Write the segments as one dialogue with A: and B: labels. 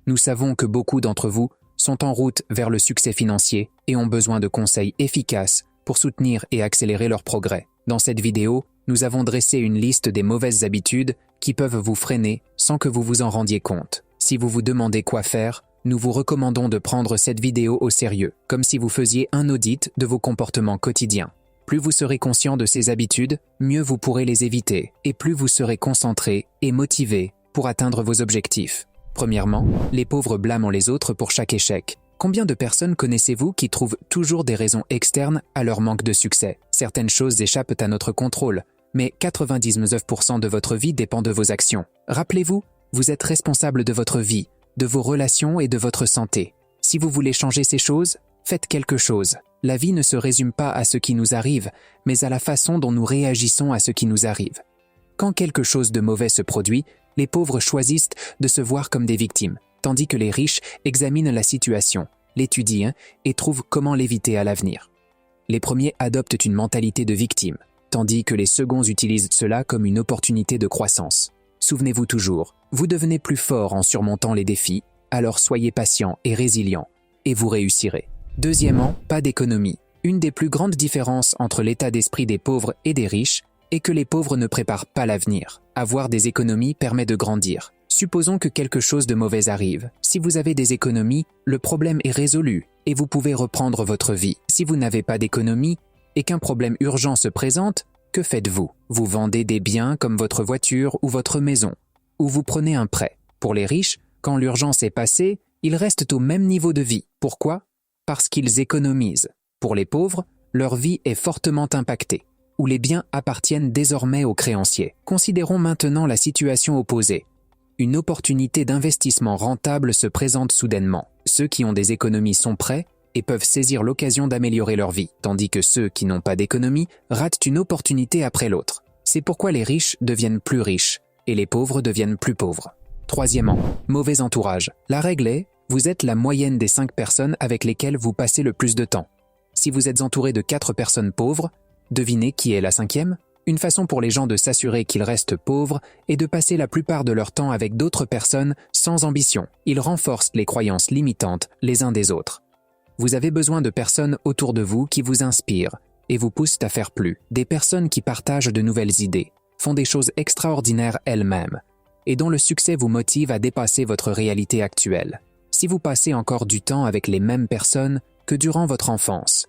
A: Nous savons que beaucoup d'entre vous sont en route vers le succès financier et ont besoin de conseils efficaces pour soutenir et accélérer leur progrès. Dans cette vidéo, nous avons dressé une liste des mauvaises habitudes qui peuvent vous freiner sans que vous vous en rendiez compte. Si vous vous demandez quoi faire, nous vous recommandons de prendre cette vidéo au sérieux, comme si vous faisiez un audit de vos comportements quotidiens. Plus vous serez conscient de ces habitudes, mieux vous pourrez les éviter et plus vous serez concentré et motivé pour atteindre vos objectifs. Premièrement, les pauvres blâment les autres pour chaque échec. Combien de personnes connaissez-vous qui trouvent toujours des raisons externes à leur manque de succès? Certaines choses échappent à notre contrôle, mais 99% de votre vie dépend de vos actions. Rappelez-vous, vous êtes responsable de votre vie, de vos relations et de votre santé. Si vous voulez changer ces choses, faites quelque chose. La vie ne se résume pas à ce qui nous arrive, mais à la façon dont nous réagissons à ce qui nous arrive. Quand quelque chose de mauvais se produit, les pauvres choisissent de se voir comme des victimes, tandis que les riches examinent la situation, l'étudient et trouvent comment l'éviter à l'avenir. Les premiers adoptent une mentalité de victime, tandis que les seconds utilisent cela comme une opportunité de croissance. Souvenez-vous toujours, vous devenez plus fort en surmontant les défis, alors soyez patient et résilient, et vous réussirez. Deuxièmement, pas d'économie. Une des plus grandes différences entre l'état d'esprit des pauvres et des riches est que les pauvres ne préparent pas l'avenir. Avoir des économies permet de grandir. Supposons que quelque chose de mauvais arrive. Si vous avez des économies, le problème est résolu et vous pouvez reprendre votre vie. Si vous n'avez pas d'économie et qu'un problème urgent se présente, que faites-vous? Vous vendez des biens comme votre voiture ou votre maison, ou vous prenez un prêt. Pour les riches, quand l'urgence est passée, ils restent au même niveau de vie. Pourquoi? Parce qu'ils économisent. Pour les pauvres, leur vie est fortement impactée, où les biens appartiennent désormais aux créanciers. Considérons maintenant la situation opposée. Une opportunité d'investissement rentable se présente soudainement. Ceux qui ont des économies sont prêts et peuvent saisir l'occasion d'améliorer leur vie, tandis que ceux qui n'ont pas d'économie ratent une opportunité après l'autre. C'est pourquoi les riches deviennent plus riches et les pauvres deviennent plus pauvres. Troisièmement, mauvais entourage. La règle est, vous êtes la moyenne des 5 personnes avec lesquelles vous passez le plus de temps. Si vous êtes entouré de 4 personnes pauvres, devinez qui est la 5e? Une façon pour les gens de s'assurer qu'ils restent pauvres est de passer la plupart de leur temps avec d'autres personnes sans ambition. Ils renforcent les croyances limitantes les uns des autres. Vous avez besoin de personnes autour de vous qui vous inspirent et vous poussent à faire plus. Des personnes qui partagent de nouvelles idées, font des choses extraordinaires elles-mêmes et dont le succès vous motive à dépasser votre réalité actuelle. Si vous passez encore du temps avec les mêmes personnes que durant votre enfance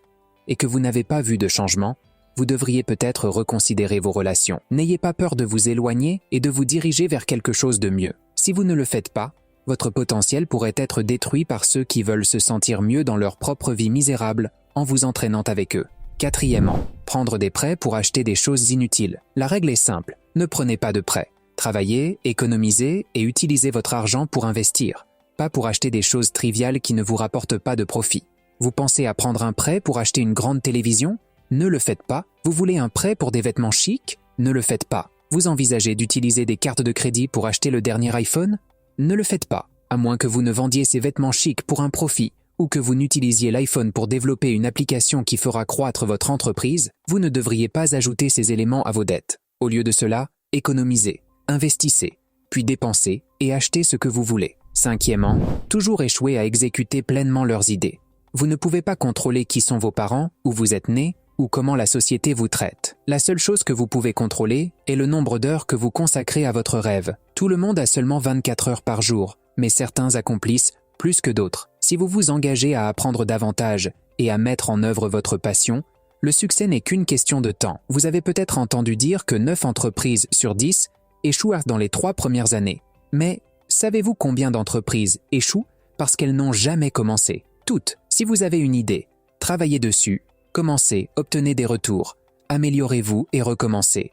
A: et que vous n'avez pas vu de changement, vous devriez peut-être reconsidérer vos relations. N'ayez pas peur de vous éloigner et de vous diriger vers quelque chose de mieux. Si vous ne le faites pas, votre potentiel pourrait être détruit par ceux qui veulent se sentir mieux dans leur propre vie misérable en vous entraînant avec eux. Quatrièmement, prendre des prêts pour acheter des choses inutiles. La règle est simple, ne prenez pas de prêts. Travaillez, économisez et utilisez votre argent pour investir, pas pour acheter des choses triviales qui ne vous rapportent pas de profit. Vous pensez à prendre un prêt pour acheter une grande télévision? Ne le faites pas. Vous voulez un prêt pour des vêtements chics? Ne le faites pas. Vous envisagez d'utiliser des cartes de crédit pour acheter le dernier iPhone? Ne le faites pas, à moins que vous ne vendiez ces vêtements chics pour un profit ou que vous n'utilisiez l'iPhone pour développer une application qui fera croître votre entreprise, vous ne devriez pas ajouter ces éléments à vos dettes. Au lieu de cela, économisez, investissez, puis dépensez et achetez ce que vous voulez. Cinquièmement, toujours échouer à exécuter pleinement leurs idées. Vous ne pouvez pas contrôler qui sont vos parents, où vous êtes né, ou comment la société vous traite. La seule chose que vous pouvez contrôler est le nombre d'heures que vous consacrez à votre rêve. Tout le monde a seulement 24 heures par jour, mais certains accomplissent plus que d'autres. Si vous vous engagez à apprendre davantage et à mettre en œuvre votre passion, le succès n'est qu'une question de temps. Vous avez peut-être entendu dire que 9 entreprises sur 10 échouent dans les 3 premières années. Mais savez-vous combien d'entreprises échouent parce qu'elles n'ont jamais commencé? Toutes. Si vous avez une idée, travaillez dessus, commencez, obtenez des retours, améliorez-vous et recommencez.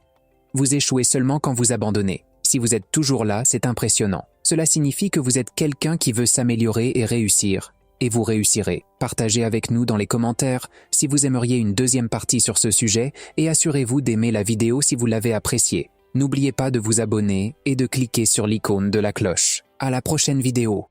A: Vous échouez seulement quand vous abandonnez. Si vous êtes toujours là, c'est impressionnant. Cela signifie que vous êtes quelqu'un qui veut s'améliorer et réussir. Et vous réussirez. Partagez avec nous dans les commentaires si vous aimeriez une deuxième partie sur ce sujet et assurez-vous d'aimer la vidéo si vous l'avez appréciée. N'oubliez pas de vous abonner et de cliquer sur l'icône de la cloche. À la prochaine vidéo.